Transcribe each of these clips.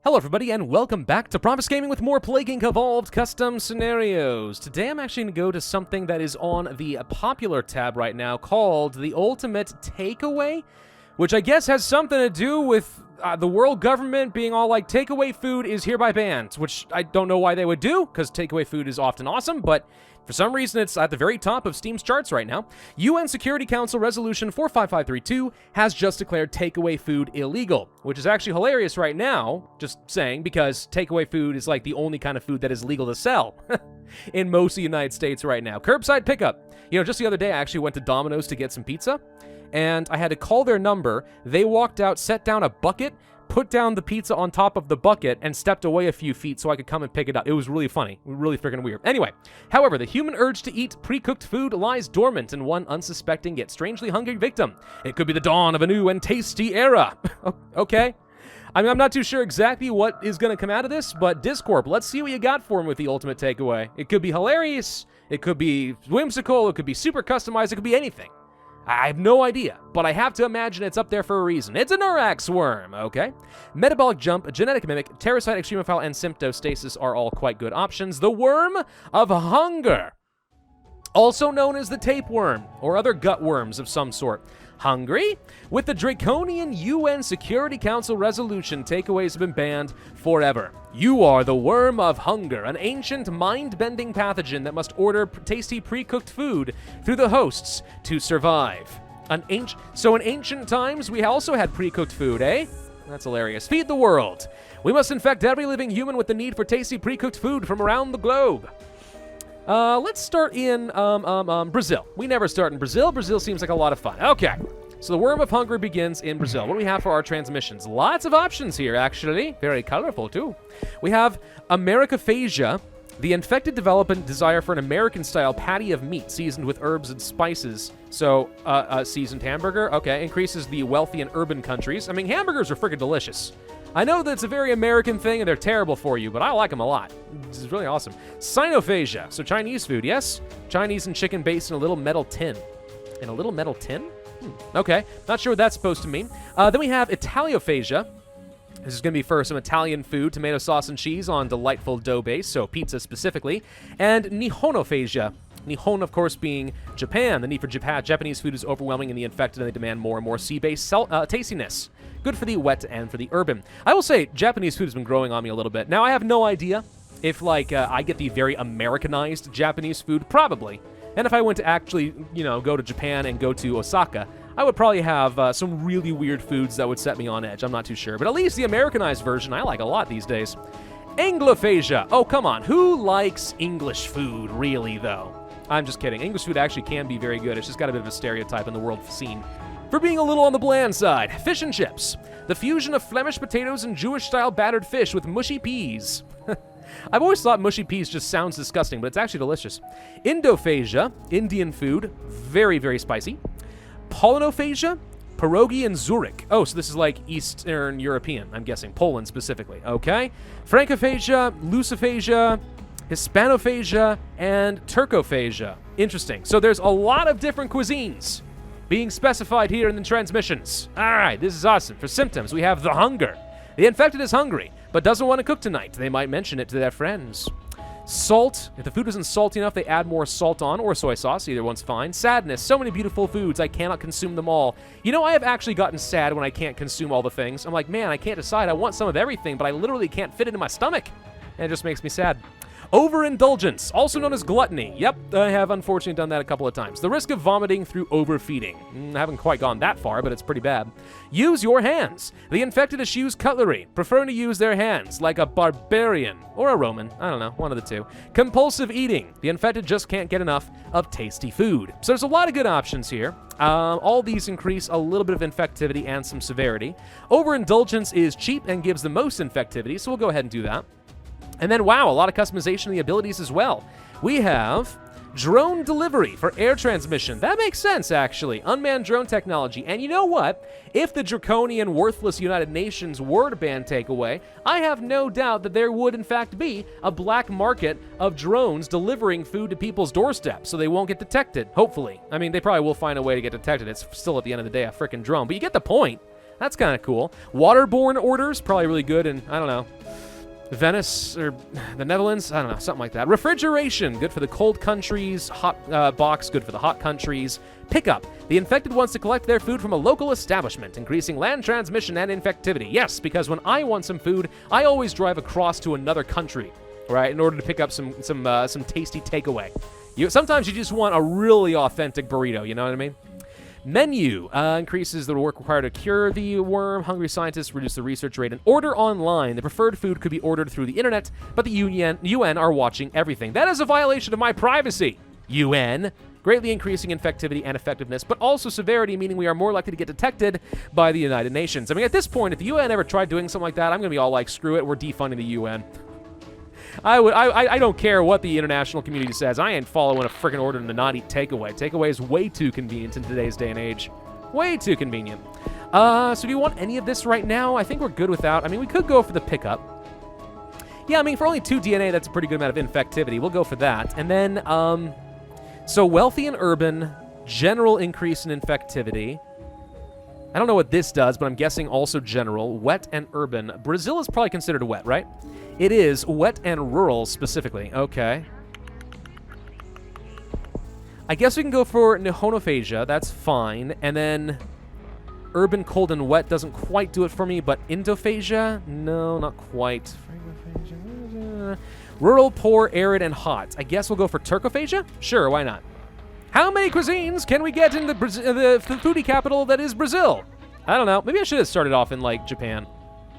Hello everybody, and welcome back to Pravus Gaming with more Plague Inc. Evolved custom scenarios. Today I'm actually going to go to something that is on the popular tab right now called the Ultimate Takeaway, which I guess has something to do with the world government being all like, takeaway food is hereby banned, which I don't know why they would do, because takeaway food is often awesome, but for some reason, it's at the very top of Steam's charts right now. UN Security Council Resolution 45532 has just declared takeaway food illegal, which is actually hilarious right now, just saying, because takeaway food is like the only kind of food that is legal to sell in most of the United States right now. Curbside pickup. You know, just the other day, I actually went to Domino's to get some pizza, and I had to call their number. They walked out, set down a bucket, put down the pizza on top of the bucket, and stepped away a few feet so I could come and pick it up. It was really funny. Really freaking weird. Anyway, however, the human urge to eat pre-cooked food lies dormant in one unsuspecting yet strangely hungry victim. It could be the dawn of a new and tasty era. Okay. I mean, I'm not too sure exactly what is going to come out of this, but Discord, let's see what you got for him with the ultimate takeaway. It could be hilarious. It could be whimsical. It could be super customized. It could be anything. I have no idea, but I have to imagine it's up there for a reason. It's a Nurax worm, okay? Metabolic jump, genetic mimic, terracite extremophile, and symptostasis are all quite good options. The worm of hunger, also known as the tapeworm, or other gut worms of some sort. Hungry? With the draconian UN Security Council resolution, takeaways have been banned forever. You are the worm of hunger, an ancient mind-bending pathogen that must order tasty pre-cooked food through the hosts to survive. So in ancient times, we also had pre-cooked food, eh? That's hilarious. Feed the world. We must infect every living human with the need for tasty pre-cooked food from around the globe. Let's start in Brazil. We never start in Brazil. Brazil seems like a lot of fun. Okay, so the Worm of Hunger begins in Brazil. What do we have for our transmissions? Lots of options here, actually. Very colorful, too. We have Americaphagia. The infected development desire for an American-style patty of meat seasoned with herbs and spices. So, seasoned hamburger, okay, increases the wealthy in urban countries. I mean, hamburgers are freaking delicious. I know that it's a very American thing and they're terrible for you, but I like them a lot. This is really awesome. Sinophagia, so Chinese food, yes? Chinese and chicken based in a little metal tin. In a little metal tin? Okay, not sure what that's supposed to mean. Then we have Italiophagia. This is going to be for some Italian food, tomato sauce and cheese on delightful dough base, so pizza specifically. And Nihonophagia. Nihon, of course, being Japan. The need for Japanese food is overwhelming in the infected, and they demand more and more sea-based tastiness. Good for the wet and for the urban. I will say, Japanese food has been growing on me a little bit. Now, I have no idea if, like, I get the very Americanized Japanese food. Probably. And if I went to actually, you know, go to Japan and go to Osaka, I would probably have some really weird foods that would set me on edge. I'm not too sure. But at least the Americanized version I like a lot these days. Anglophagia. Oh, come on. Who likes English food, really, though? I'm just kidding. English food actually can be very good. It's just got a bit of a stereotype in the world scene for being a little on the bland side. Fish and chips. The fusion of Flemish potatoes and Jewish-style battered fish with mushy peas. I've always thought mushy peas just sounds disgusting, but it's actually delicious. Indophagia, Indian food, very, very spicy. Polonophagia, pierogi and Zurich. Oh, so this is like Eastern European, I'm guessing. Poland specifically. Okay. Francophagia, Luciphagia, Hispanophagia, and Turcophagia. Interesting. So there's a lot of different cuisines being specified here in the transmissions. All right, this is awesome. For symptoms, we have the hunger. The infected is hungry, but doesn't want to cook tonight. They might mention it to their friends. Salt. If the food isn't salty enough, they add more salt on, or soy sauce. Either one's fine. Sadness. So many beautiful foods. I cannot consume them all. You know, I have actually gotten sad when I can't consume all the things. I'm like, man, I can't decide. I want some of everything, but I literally can't fit it in my stomach. And it just makes me sad. Overindulgence, also known as gluttony. Yep, I have unfortunately done that a couple of times. The risk of vomiting through overfeeding. I haven't quite gone that far, but it's pretty bad. Use your hands. The infected eschews cutlery, preferring to use their hands, like a barbarian or a Roman. I don't know, one of the two. Compulsive eating. The infected just can't get enough of tasty food. So there's a lot of good options here. All these increase a little bit of infectivity and some severity. Overindulgence is cheap and gives the most infectivity, so we'll go ahead and do that. And then, wow, a lot of customization of the abilities as well. We have drone delivery for air transmission. That makes sense, actually. Unmanned drone technology. And you know what? If the draconian, worthless United Nations were to ban takeaway, I have no doubt that there would, in fact, be a black market of drones delivering food to people's doorsteps, so they won't get detected, hopefully. I mean, they probably will find a way to get detected. It's still, at the end of the day, a frickin' drone. But you get the point. That's kind of cool. Waterborne orders, probably really good in, I don't know, Venice or the Netherlands. I don't know, something like that. Refrigeration, good for the cold countries. Hot box, good for the hot countries. Pickup, the infected wants to collect their food from a local establishment, increasing land transmission and infectivity. Yes, because when I want some food, I always drive across to another country, right, in order to pick up some tasty takeaway. Sometimes you just want a really authentic burrito, you know what I mean? Menu increases the work required to cure the worm. Hungry scientists reduce the research rate. And order online. The preferred food could be ordered through the internet, but the UN are watching everything. That is a violation of my privacy. UN. Greatly increasing infectivity and effectiveness, but also severity, meaning we are more likely to get detected by the United Nations. I mean, at this point, if the UN ever tried doing something like that, I'm going to be all like, screw it, we're defunding the UN. I don't care what the international community says. I ain't following a freaking order to not eat takeaway. Takeaway is way too convenient in today's day and age. Way too convenient. So do you want any of this right now? I think we're good without. I mean, we could go for the pickup. Yeah, I mean, for only 2 DNA, that's a pretty good amount of infectivity. We'll go for that. And then, so wealthy and urban, general increase in infectivity. I don't know what this does, but I'm guessing also general. Wet and urban. Brazil is probably considered wet, right? It is wet and rural specifically. Okay. I guess we can go for nihonophagia. That's fine. And then urban, cold, and wet doesn't quite do it for me, but endophagia? No, not quite. Rural, poor, arid, and hot. I guess we'll go for turcophagia? Sure, why not? How many cuisines can we get in the foodie capital that is Brazil? I don't know. Maybe I should have started off in, like, Japan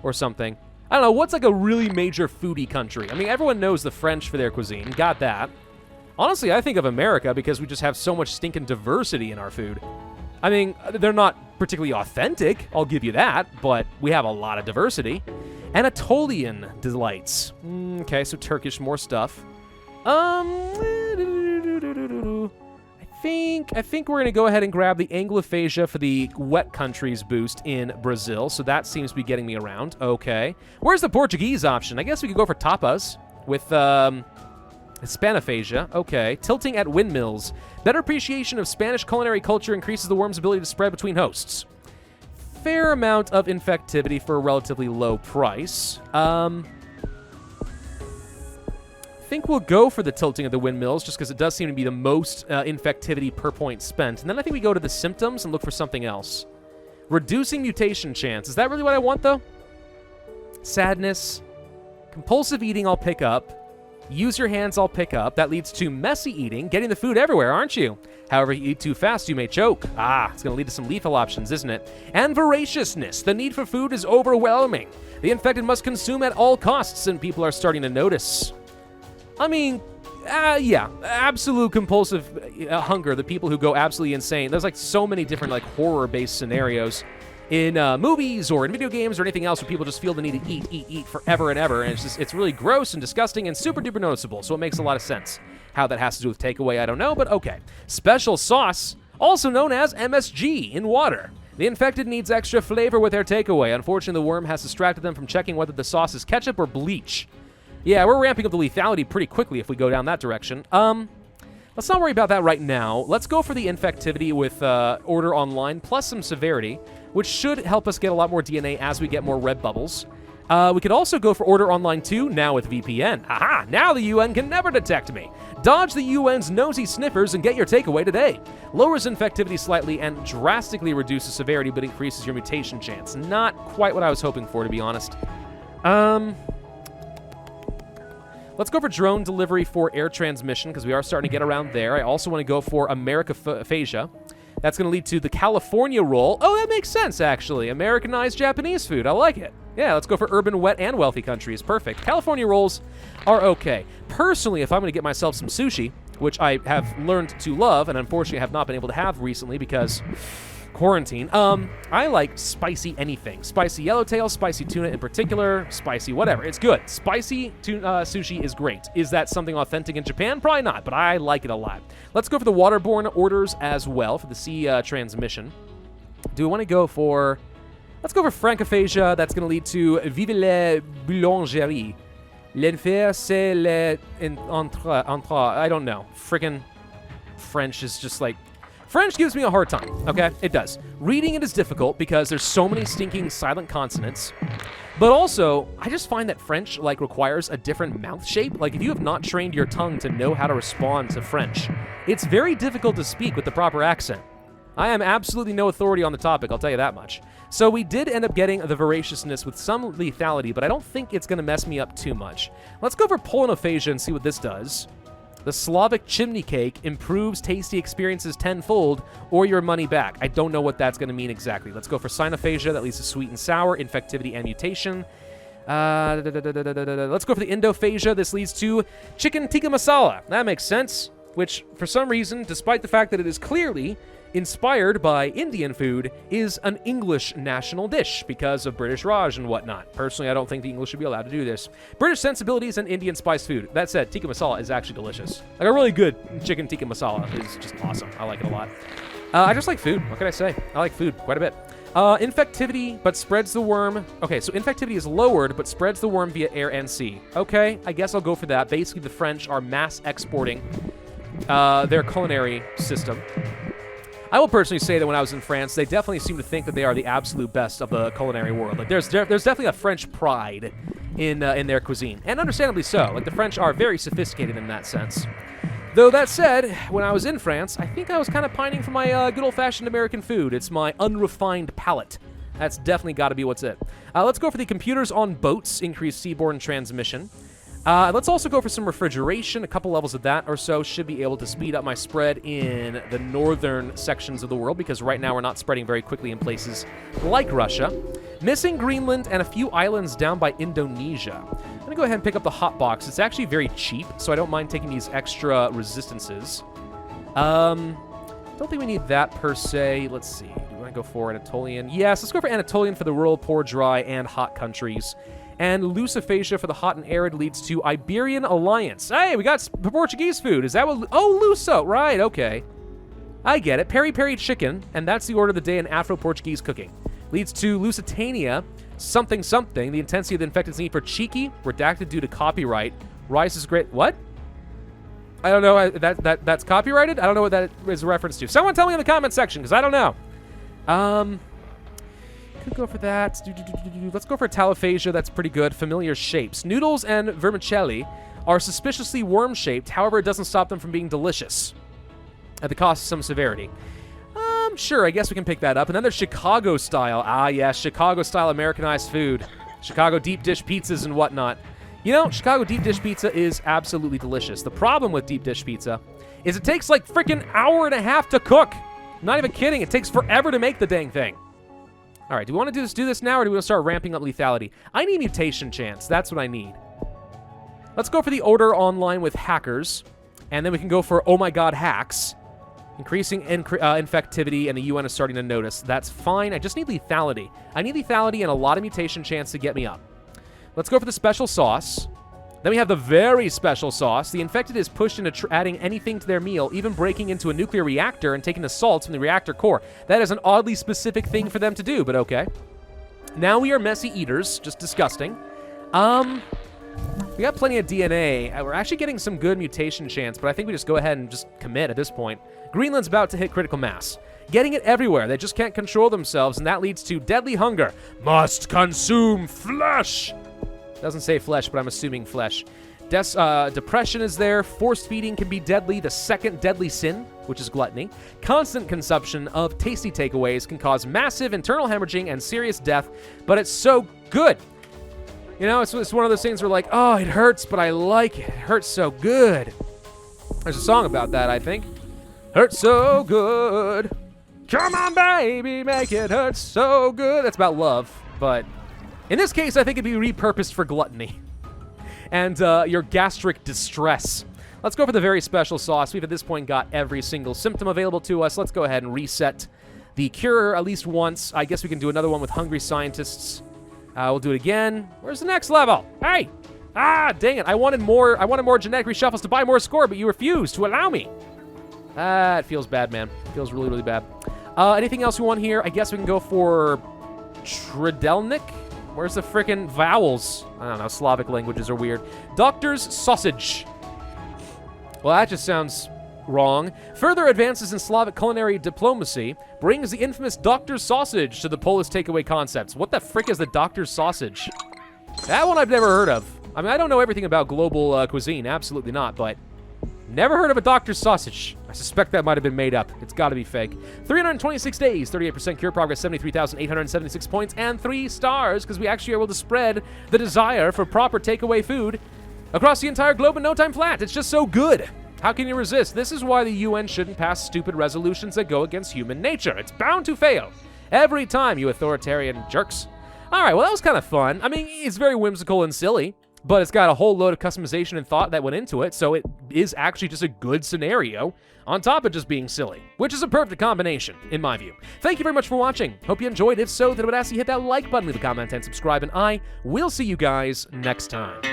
or something. I don't know. What's, like, a really major foodie country? I mean, everyone knows the French for their cuisine. Got that. Honestly, I think of America because we just have so much stinking diversity in our food. I mean, they're not particularly authentic, I'll give you that, but we have a lot of diversity. Anatolian delights. Okay, so Turkish, more stuff. I think we're going to go ahead and grab the Anglophagia for the wet countries boost in Brazil, so that seems to be getting me around. Okay. Where's the Portuguese option? I guess we could go for tapas with Hispanophagia. Okay. Tilting at windmills. Better appreciation of Spanish culinary culture increases the worm's ability to spread between hosts. Fair amount of infectivity for a relatively low price. I think we'll go for the tilting of the windmills just because it does seem to be the most infectivity per point spent. And then I think we go to the symptoms and look for something else. Reducing mutation chance. Is that really what I want, though? Sadness. Compulsive eating I'll pick up. Use your hands I'll pick up. That leads to messy eating. Getting the food everywhere, aren't you? However, you eat too fast, you may choke. It's going to lead to some lethal options, isn't it? And voraciousness. The need for food is overwhelming. The infected must consume at all costs, and people are starting to notice. I mean, yeah, absolute compulsive hunger, the people who go absolutely insane. There's like so many different like horror-based scenarios in movies or in video games or anything else where people just feel the need to eat forever and ever, and it's really gross and disgusting and super-duper noticeable, so it makes a lot of sense. How that has to do with takeaway, I don't know, but okay. Special sauce, also known as MSG, in water. The infected needs extra flavor with their takeaway. Unfortunately, the worm has distracted them from checking whether the sauce is ketchup or bleach. Yeah, we're ramping up the lethality pretty quickly if we go down that direction. Let's not worry about that right now. Let's go for the infectivity with order online plus some severity, which should help us get a lot more DNA as we get more red bubbles. We could also go for order online too, now with VPN. Aha! Now the UN can never detect me. Dodge the UN's nosy sniffers and get your takeaway today. Lowers infectivity slightly and drastically reduces severity, but increases your mutation chance. Not quite what I was hoping for, to be honest. Let's go for drone delivery for air transmission, because we are starting to get around there. I also want to go for Americophagia. That's going to lead to the California roll. Oh, that makes sense, actually. Americanized Japanese food. I like it. Yeah, let's go for urban, wet, and wealthy countries. Perfect. California rolls are okay. Personally, if I'm going to get myself some sushi, which I have learned to love, and unfortunately have not been able to have recently because quarantine, I like spicy anything. Spicy yellowtail, spicy tuna in particular, spicy whatever. It's good. Spicy sushi is great. Is that something authentic in Japan? Probably not, but I like it a lot. Let's go for the waterborne orders as well for the sea transmission. Do we want to go for... Let's go for francophagia. That's going to lead to vive la boulangerie. L'enfer c'est le entre. I don't know. Frickin' French is just like... French gives me a hard time, okay? It does. Reading it is difficult because there's so many stinking silent consonants. But also, I just find that French, like, requires a different mouth shape. Like, if you have not trained your tongue to know how to respond to French, it's very difficult to speak with the proper accent. I am absolutely no authority on the topic, I'll tell you that much. So we did end up getting the voraciousness with some lethality, but I don't think it's going to mess me up too much. Let's go for polynophagia and see what this does. The Slavic chimney cake improves tasty experiences tenfold, or your money back. I don't know what that's going to mean exactly. Let's go for cynophagia. That leads to sweet and sour, infectivity, and mutation. Let's go for the endophagia. This leads to chicken tikka masala. That makes sense, which, for some reason, despite the fact that it is clearly inspired by Indian food, is an English national dish because of British Raj and whatnot. Personally, I don't think the English should be allowed to do this. British sensibilities and Indian spiced food. That said, tikka masala is actually delicious. Like, a really good chicken tikka masala is just awesome. I like it a lot. I just like food. What can I say? I like food quite a bit. Infectivity, but spreads the worm. Okay, so infectivity is lowered, but spreads the worm via air and sea. Okay, I guess I'll go for that. Basically, the French are mass exporting their culinary system. I will personally say that when I was in France, they definitely seem to think that they are the absolute best of the culinary world. Like, there's definitely a French pride in their cuisine, and understandably so. Like, the French are very sophisticated in that sense. Though that said, when I was in France, I think I was kind of pining for my good old-fashioned American food. It's my unrefined palate. That's definitely got to be what's it. Let's go for the computers on boats, increase seaborne transmission. Let's also go for some refrigeration. A couple levels of that or so should be able to speed up my spread in the northern sections of the world, because right now we're not spreading very quickly in places like Russia. Missing Greenland and a few islands down by Indonesia. I'm going to go ahead and pick up the hot box. It's actually very cheap, so I don't mind taking these extra resistances. Don't think we need that per se. Let's see. Do you want to go for Anatolian? Yes, let's go for Anatolian for the rural, poor, dry, and hot countries. And luciphagia for the hot and arid leads to Iberian Alliance. Hey, we got Portuguese food. Is that what... Oh, Luso. Right, okay. I get it. Peri-peri chicken, and that's the order of the day in Afro-Portuguese cooking. Leads to Lusitania, something something. The intensity of the infected's need for cheeky, redacted due to copyright. Rice is great... What? I don't know. That's copyrighted? I don't know what that is a reference to. Someone tell me in the comment section, because I don't know. Could go for that. Let's go for talophagia. That's pretty good. Familiar shapes. Noodles and vermicelli are suspiciously worm-shaped. However, it doesn't stop them from being delicious at the cost of some severity. Sure, I guess we can pick that up. And then there's Chicago style. Ah, yes, Chicago style Americanized food. Chicago deep dish pizzas and whatnot. You know, Chicago deep dish pizza is absolutely delicious. The problem with deep dish pizza is it takes like freaking hour and a half to cook. I'm not even kidding. It takes forever to make the dang thing. All right, do we want to do this now, or do we want to start ramping up lethality? I need mutation chance. That's what I need. Let's go for the order online with hackers, and then we can go for oh my god hacks. Increasing infectivity, and the UN is starting to notice. That's fine. I just need lethality. I need lethality and a lot of mutation chance to get me up. Let's go for the special sauce. Then we have the very special sauce. The infected is pushed into adding anything to their meal, even breaking into a nuclear reactor and taking the salts from the reactor core. That is an oddly specific thing for them to do, but okay. Now we are messy eaters. Just disgusting. We got plenty of DNA. We're actually getting some good mutation chance, but I think we just go ahead and just commit at this point. Greenland's about to hit critical mass. Getting it everywhere. They just can't control themselves, and that leads to deadly hunger. Must consume flesh. Doesn't say flesh, but I'm assuming flesh. Depression is there. Forced feeding can be deadly. The second deadly sin, which is gluttony. Constant consumption of tasty takeaways can cause massive internal hemorrhaging and serious death, but it's so good. You know, it's one of those things where like, oh, it hurts, but I like it. It hurts so good. There's a song about that, I think. Hurts so good. Come on, baby, make it hurt so good. That's about love, but in this case, I think it'd be repurposed for gluttony and your gastric distress. Let's go for the very special sauce. We've at this point got every single symptom available to us. Let's go ahead and reset the cure at least once. I guess we can do another one with hungry scientists. We'll do it again. Where's the next level? Hey! Ah, dang it. I wanted more genetic reshuffles to buy more score, but you refused to allow me. It feels bad, man. It feels really, really bad. Anything else we want here? I guess we can go for Tridelnik. Where's the frickin' vowels? I don't know. Slavic languages are weird. Doctor's sausage. Well, that just sounds Wrong. Further advances in Slavic culinary diplomacy brings the infamous Doctor's Sausage to the Polish takeaway concepts. What the frick is the Doctor's Sausage? That one I've never heard of. I mean, I don't know everything about global cuisine, absolutely not, but never heard of a Doctor's Sausage. I suspect that might have been made up. It's got to be fake. 326 days, 38% cure progress, 73,876 points, and 3 stars, because we actually are able to spread the desire for proper takeaway food across the entire globe in no time flat. It's just so good. How can you resist? This is why the UN shouldn't pass stupid resolutions that go against human nature. It's bound to fail. Every time, you authoritarian jerks. All right, well, that was kind of fun. I mean, it's very whimsical and silly, but it's got a whole load of customization and thought that went into it, so it is actually just a good scenario on top of just being silly, which is a perfect combination, in my view. Thank you very much for watching. Hope you enjoyed. If so, then I would ask you hit that like button, leave a comment, and subscribe, and I will see you guys next time.